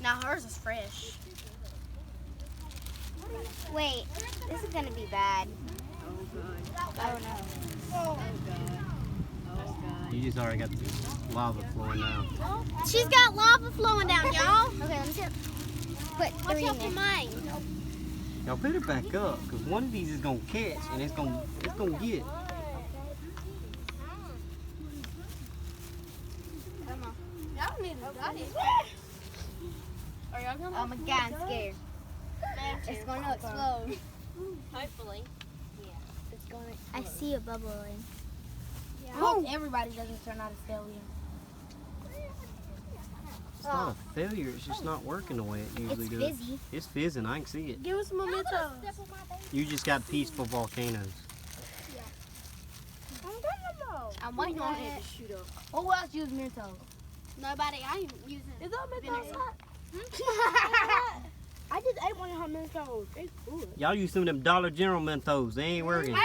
No, hers is fresh. Wait, this is gonna be bad. Oh no. You just already got the lava flowing down. She's got lava flowing down, y'all. Okay, let me see. Put Watch 3 out in for there. mine. Y'all put it back up, cause one of these is gonna catch and it's gonna get. Y'all need to Are y'all coming? Oh my god, I'm scared. It's gonna explode. Hopefully. It's gonna. I see a bubbling. I hope everybody doesn't turn out a failure. It's not a failure, it's just not working the way it usually It's does. fizzy. It's fizzing, I can see it. Give us some mementos. You just got peaceful volcanoes. I'm waiting on it to shoot up. Who else use Mentos? Nobody, I ain't using Is that Mentos hot? I just ate one of her Mentos. It's good. Y'all use some of them Dollar General Mentos, they ain't working.